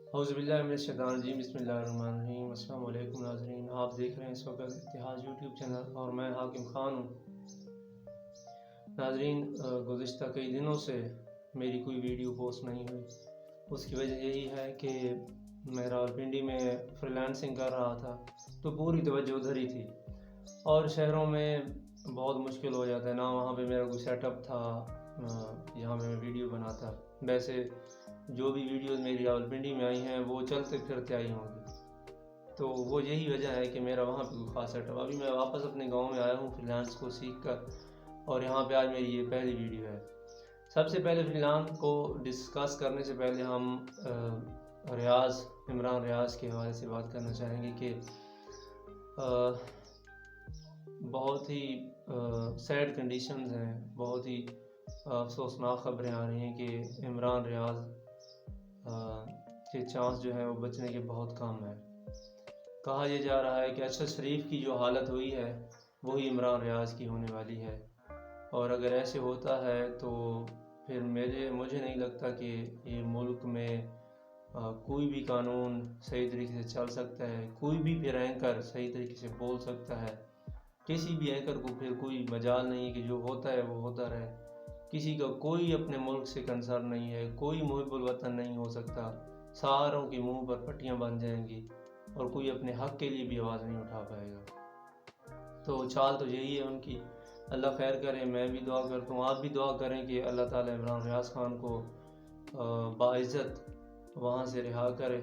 اعوذ باللہ من الشیطان الرجیم، بسم اللہ الرحمن الرحیم۔ السلام علیکم ناظرین، آپ دیکھ رہے ہیں اس وقت اتحاد یوٹیوب چینل اور میں حاکم خان ہوں۔ ناظرین، گزشتہ کئی دنوں سے میری کوئی ویڈیو پوسٹ نہیں ہوئی۔ اس کی وجہ یہی ہے کہ میں راولپنڈی میں فری لانسنگ کر رہا تھا تو پوری توجہ ادھر ہی تھی، اور شہروں میں بہت مشکل ہو جاتا ہے، نہ وہاں پہ میرا کوئی سیٹ اپ تھا جہاں میں ویڈیو بناتا۔ ویسے جو بھی ویڈیوز میری راولپنڈی میں آئی ہیں وہ چلتے پھرتے آئی ہوں گی، تو وہ یہی وجہ ہے کہ میرا وہاں پہ کوئی خاص سیٹ اپ۔ ابھی میں واپس اپنے گاؤں میں آیا ہوں فری لانس کو سیکھ کر، اور یہاں پہ آج میری یہ پہلی ویڈیو ہے۔ سب سے پہلے فری لانس کو ڈسکس کرنے سے پہلے ہم عمران ریاض کے حوالے سے بات کرنا چاہیں گے کہ بہت ہی سیڈ کنڈیشنز ہیں، بہت ہی افسوسناک خبریں آ رہی ہیں کہ عمران ریاض کے چانس جو ہے وہ بچنے کے بہت کم ہے۔ کہا یہ جا رہا ہے کہ ارشد شریف کی جو حالت ہوئی ہے وہی عمران ریاض کی ہونے والی ہے، اور اگر ایسے ہوتا ہے تو پھر مجھے نہیں لگتا کہ یہ ملک میں کوئی بھی قانون صحیح طریقے سے چل سکتا ہے، کوئی بھی پھر اینکر صحیح طریقے سے بول سکتا ہے۔ کسی بھی اینکر کو پھر کوئی مجال نہیں ہے کہ جو ہوتا ہے وہ ہوتا رہے۔ کسی کا کوئی اپنے ملک سے کنسرن نہیں ہے، کوئی محب الوطن نہیں ہو سکتا۔ ساروں کے منہ پر پٹیاں بن جائیں گی اور کوئی اپنے حق کے لیے بھی آواز نہیں اٹھا پائے گا۔ تو چال تو یہی ہے ان کی۔ اللہ خیر کرے، میں بھی دعا کرتا ہوں، آپ بھی دعا کریں کہ اللہ تعالیٰ عمران ریاض خان کو باعزت وہاں سے رہا کرے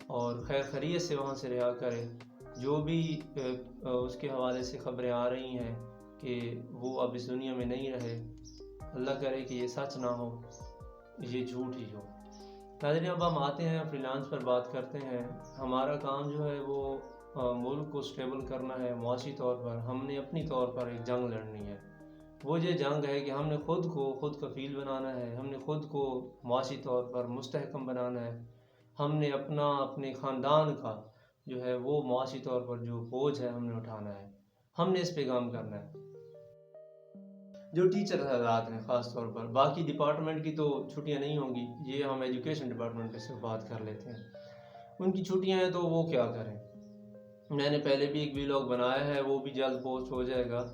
اور خیر خیریت سے وہاں سے رہا کرے۔ جو بھی اس کے حوالے سے خبریں آ رہی ہیں کہ وہ اب اس دنیا میں نہیں رہے، اللہ کرے کہ یہ سچ نہ ہو، یہ جھوٹ ہی ہو۔ ناظرین، اب ہم آتے ہیں فری لانس پر بات کرتے ہیں۔ ہمارا کام جو ہے وہ ملک کو سٹیبل کرنا ہے معاشی طور پر۔ ہم نے اپنی طور پر ایک جنگ لڑنی ہے۔ وہ یہ جنگ ہے کہ ہم نے خود کفیل بنانا ہے، ہم نے خود کو معاشی طور پر مستحکم بنانا ہے۔ ہم نے اپنے خاندان کا جو ہے وہ معاشی طور پر جو بوجھ ہے ہم نے اٹھانا ہے، ہم نے اس پہ کام کرنا ہے۔ جو ٹیچر حضرات ہیں خاص طور پر، باقی ڈپارٹمنٹ کی تو چھٹیاں نہیں ہوں گی، یہ ہم ایجوکیشن ڈپارٹمنٹ پہ صرف بات کر لیتے ہیں۔ ان کی چھٹیاں ہیں تو وہ کیا کریں۔ میں نے پہلے بھی ایک ویلاگ بنایا ہے، وہ بھی جلد پوسٹ ہو جائے گا۔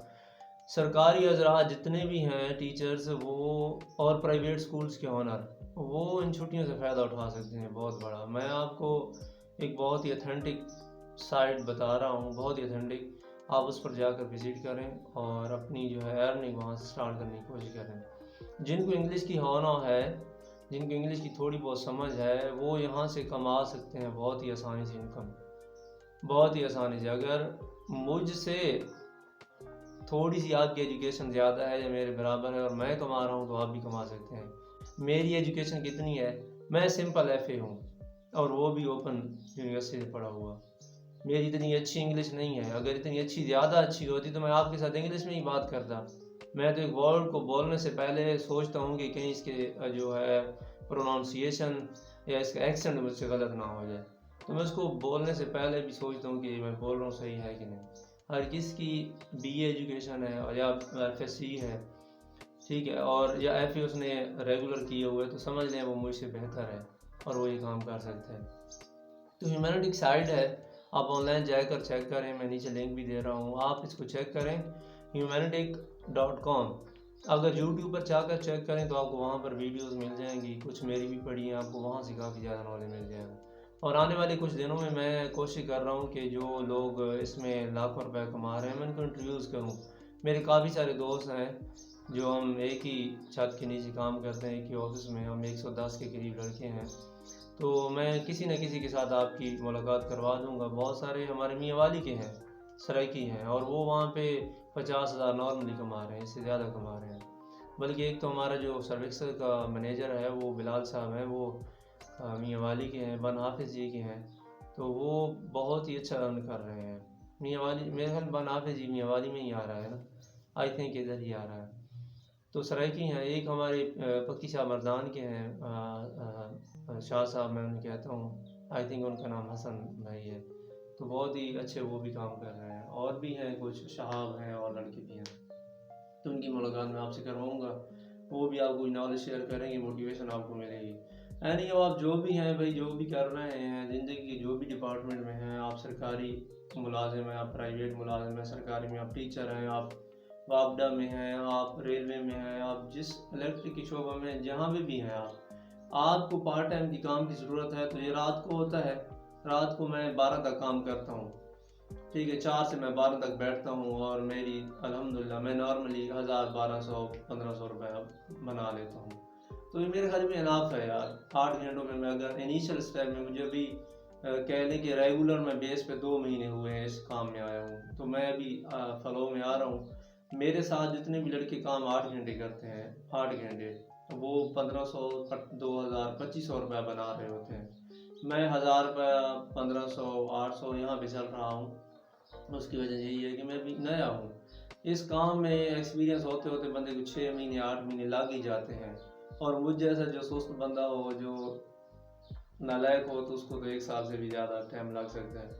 سرکاری حضرات جتنے بھی ہیں ٹیچرز، وہ اور پرائیویٹ سکولز کے آنر، وہ ان چھٹیوں سے فائدہ اٹھا سکتے ہیں بہت بڑا۔ میں آپ کو ایک بہت ہی اتھینٹک سائٹ بتا رہا ہوں، بہت ہی اتھینٹک۔ آپ اس پر جا کر وزٹ کریں اور اپنی جو ہے ارننگ وہاں سے سٹارٹ کرنے کی کوشش کریں۔ جن کو انگلش کی ہونا ہے، جن کو انگلش کی تھوڑی بہت سمجھ ہے، وہ یہاں سے کما سکتے ہیں بہت ہی آسانی سے انکم، بہت ہی آسانی سے۔ اگر مجھ سے تھوڑی سی آپ کی ایجوکیشن زیادہ ہے یا میرے برابر ہے اور میں کما رہا ہوں تو آپ بھی کما سکتے ہیں۔ میری ایجوکیشن کتنی ہے؟ میں سمپل ایف اے ہوں، اور وہ بھی اوپن یونیورسٹی سے پڑھا ہوا۔ میری اتنی اچھی انگلش نہیں ہے، اگر اتنی اچھی زیادہ اچھی ہوتی تو میں آپ کے ساتھ انگلش میں ہی بات کرتا۔ میں تو ایک ورڈ کو بولنے سے پہلے سوچتا ہوں کہ کہیں اس کے جو ہے پروناؤنسیشن یا اس کا ایکسنٹ مجھ سے غلط نہ ہو جائے، تو میں اس کو بولنے سے پہلے بھی سوچتا ہوں کہ میں بول رہا ہوں صحیح ہے کہ نہیں۔ ہر کس کی بی اے ایجوکیشن ہے اور یا ایف ایس سی ہے، ٹھیک ہے، اور یا ایف اے اس نے ریگولر کیے ہوئے، تو سمجھ لیں وہ مجھ سے بہتر ہے اور وہ یہ کام کر سکتے ہیں۔ تو ہیومینٹک سائٹ ہے، آپ آن لائن جا کر چیک کریں، میں نیچے لنک بھی دے رہا ہوں، آپ اس کو چیک کریں، humanitech.com۔ اگر یوٹیوب پر جا کر چیک کریں تو آپ کو وہاں پر ویڈیوز مل جائیں گی، کچھ میری بھی پڑھی ہیں، آپ کو وہاں سے کافی زیادہ نالج مل جائے گا۔ اور آنے والے کچھ دنوں میں میں کوشش کر رہا ہوں کہ جو لوگ اس میں لاکھوں روپے کما رہے ہیں میں ان کو انٹرویوز کروں۔ میرے کافی سارے دوست ہیں جو ہم ایک ہی چھت کے نیچے کام کرتے ہیں، ایک ہی آفس میں، ہم 110 کے قریب لڑکے ہیں، تو میں کسی نہ کسی کے ساتھ آپ کی ملاقات کروا دوں گا۔ بہت سارے ہمارے میاں والی کے ہیں، سرائکی ہیں، اور وہ وہاں پہ 50,000 نارملی کما رہے ہیں، اس سے زیادہ کما رہے ہیں۔ بلکہ ایک تو ہمارا جو سروکس کا مینیجر ہے وہ بلال صاحب ہیں، وہ میاں والی کے ہیں، بن حافظ جی کے ہیں، تو وہ بہت ہی اچھا رن کر رہے ہیں۔ میاں والی میرے خیال بن حافظ جی میاں والی میں ہی آ رہا ہے نا، آئی تھنک ادھر ہی آ رہا ہے۔ تو سرائکی ہیں، ایک ہمارے پکی شاہ مردان کے ہیں، شاہ صاحب میں انہیں کہتا ہوں، آئی تھنک ان کا نام حسن بھائی ہے، تو بہت ہی اچھے وہ بھی کام کر رہے ہیں۔ اور بھی ہیں کچھ شہاب ہیں اور لڑکے بھی ہیں، تو ان کی ملاقات میں آپ سے کرواؤں گا، وہ بھی آپ کو نالج شیئر کریں گے، موٹیویشن آپ کو ملے گی۔ یعنی آپ جو بھی ہیں بھائی، جو بھی کر رہے ہیں زندگی کے جو بھی ڈپارٹمنٹ میں ہیں، آپ سرکاری ملازم ہیں، آپ پرائیویٹ ملازم ہیں، سرکاری میں آپ ٹیچر ہیں، آپ وابڈا میں ہیں، آپ ریلوے میں ہیں، آپ جس الیکٹرک کی شعبہ میں جہاں بھی ہیں، آپ کو پارٹ ٹائم کی کام کی ضرورت ہے تو یہ رات کو ہوتا ہے. رات کو میں 12 تک کام کرتا ہوں، ٹھیک ہے، 4 سے میں 12 تک بیٹھتا ہوں، اور میری الحمدللہ میں نارملی 1000 1200 1500 روپے بنا لیتا ہوں. تو یہ میرے خیال میں اناف ہے یار. 8 گھنٹوں میں اگر انیشیل اسٹیپ میں مجھے ابھی کہہ لیں کہ ریگولر میں بیس پہ 2 مہینے ہوئے ہیں اس کام میں آیا ہوں، تو میں ابھی فلو میں آ رہا ہوں. میرے ساتھ جتنے بھی لڑکے کام 8 گھنٹے کرتے ہیں، 8 گھنٹے، وہ 1500 2000 2500 روپے بنا رہے ہوتے ہیں. میں 1000 روپے 1500 800 یہاں پہ چل رہا ہوں. اس کی وجہ یہی ہے کہ میں بھی نیا ہوں اس کام میں. ایکسپیرینس ہوتے ہوتے بندے کو 6 مہینے 8 مہینے لگ ہی جاتے ہیں، اور مجھ جیسا جو سست بندہ ہو، جو نالائق ہو، تو اس کو تو 1 سال سے بھی زیادہ ٹائم لگ سکتا ہے.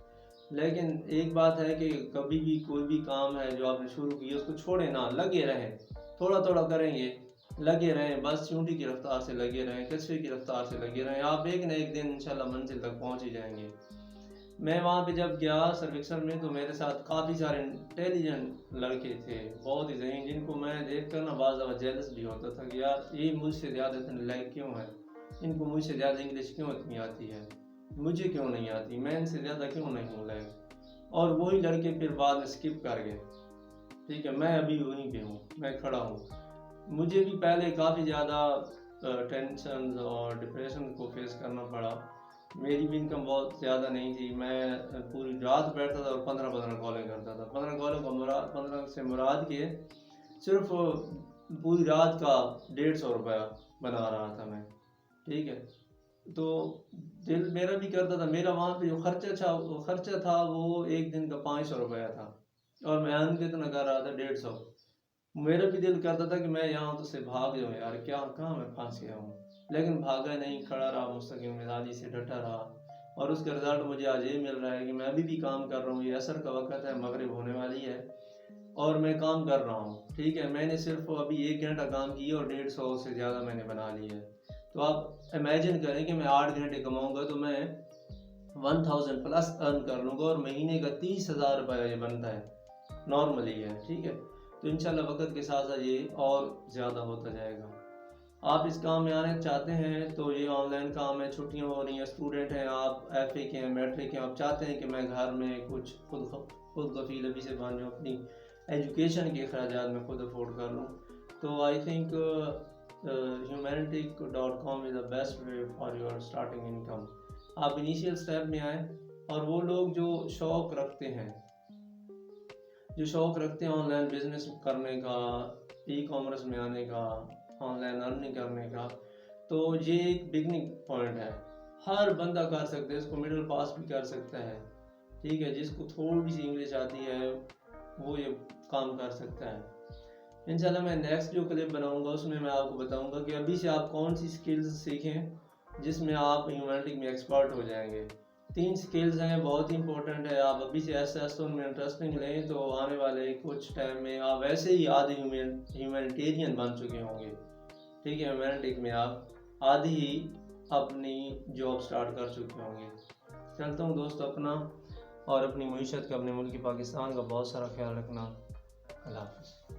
لیکن ایک بات ہے کہ کبھی بھی کوئی بھی کام ہے جو آپ نے شروع کی، اس کو چھوڑیں نہ، لگے رہیں. تھوڑا تھوڑا کریں گے، لگے رہیں، بس چونٹی کی رفتار سے لگے رہیں، کچرے کی رفتار سے لگے رہیں، آپ ایک نہ ایک دن انشاءاللہ منزل تک پہنچ ہی جائیں گے. میں وہاں پہ جب گیا سروکسر میں، تو میرے ساتھ کافی سارے انٹیلیجنٹ لڑکے تھے، بہت ہی ذہین، جن کو میں دیکھ کر نا بعض دفعہ جیلس بھی ہوتا تھا کہ یار یہ مجھ سے زیادہ اتنے لائق کیوں ہے، ان کو مجھ سے زیادہ انگلش کیوں اتنی آتی ہے، مجھے کیوں نہیں آتی، میں ان سے زیادہ کیوں نہیں ہوں لائق. اور وہی لڑکے پھر بعد میں اسکپ کر گئے. ٹھیک ہے، میں ابھی وہیں پہ ہوں، میں کھڑا ہوں. مجھے بھی پہلے کافی زیادہ ٹینشنز اور ڈپریشن کو فیس کرنا پڑا. میری بھی انکم بہت زیادہ نہیں تھی. میں پوری رات بیٹھتا تھا اور 15 کالیں کرتا تھا. 15 کالوں کا 15 سے مراد کے صرف پوری رات کا 150 روپیہ بنا رہا تھا میں. ٹھیک ہے، تو دل میرا بھی کرتا تھا. میرا وہاں پہ جو خرچہ تھا وہ ایک دن کا 500 روپیہ تھا، اور میں ارن کتنا کر رہا تھا 150. میرا بھی دل کرتا تھا کہ میں یہاں تو سے بھاگ جاؤں یار، کیا کہاں میں پھنس گیا ہوں. لیکن بھاگا نہیں، کھڑا رہا، مستقیم مزاجی سے ڈٹا رہا. اور اس کا رزلٹ مجھے آج یہ مل رہا ہے کہ میں ابھی بھی کام کر رہا ہوں. یہ عصر کا وقت ہے، مغرب ہونے والی ہے، اور میں کام کر رہا ہوں. ٹھیک ہے، میں نے صرف ابھی 1 گھنٹہ کام کیا اور 150 سے زیادہ میں نے بنا لی ہے. تو آپ امیجن کریں کہ میں 8 گھنٹے کماؤں گا تو میں 1000 پلس ارن کر لوں گا، اور مہینے کا 30,000 روپیہ یہ بنتا ہے، نارملی ہے. ٹھیک ہے، تو انشاءاللہ وقت کے ساتھ ساتھ یہ اور زیادہ ہوتا جائے گا. آپ اس کام میں آنے چاہتے ہیں تو یہ آن لائن کام ہے، چھٹیاں ہو رہی ہیں، اسٹوڈنٹ ہیں آپ، ایف اے کے ہیں، میٹرک ہیں، آپ چاہتے ہیں کہ میں گھر میں کچھ خود کفیل ابھی سے بن جاؤں، اپنی ایجوکیشن کے اخراجات میں خود افورڈ کر لوں، تو I think humantic.com is the best way for your starting income. آپ انیشیل سٹیپ میں آئیں. اور وہ لوگ جو شوق رکھتے ہیں آن لائن بزنس کرنے کا، ای کامرس میں آنے کا، آن لائن ارننگ کرنے کا، تو یہ ایک بگننگ پوائنٹ ہے. ہر بندہ کر سکتا ہے اس کو، مڈل پاس بھی کر سکتا ہے. ٹھیک ہے، جس کو تھوڑی سی انگلش آتی ہے وہ یہ کام کر سکتا ہے. انشاءاللہ میں نیکسٹ جو کلپ بناؤں گا اس میں میں آپ کو بتاؤں گا کہ ابھی سے آپ کون سی سکلز سیکھیں جس میں آپ ہیومینٹک میں ایکسپرٹ ہو جائیں گے. 3 سکلز ہیں، بہت ہی امپورٹنٹ ہے. آپ ابھی سے ایسے ان میں انٹرسٹنگ لیں تو آنے والے کچھ ٹائم میں آپ ویسے ہی آدھے ہیومینٹیرین بن چکے ہوں گے. ٹھیک ہے، ہیومینٹک میں آپ آدھی ہی اپنی جاب سٹارٹ کر چکے ہوں گے. چلتا ہوں دوست، اپنا اور اپنی معیشت کا، اپنے ملک پاکستان کا بہت سارا خیال رکھنا. اللہ حافظ.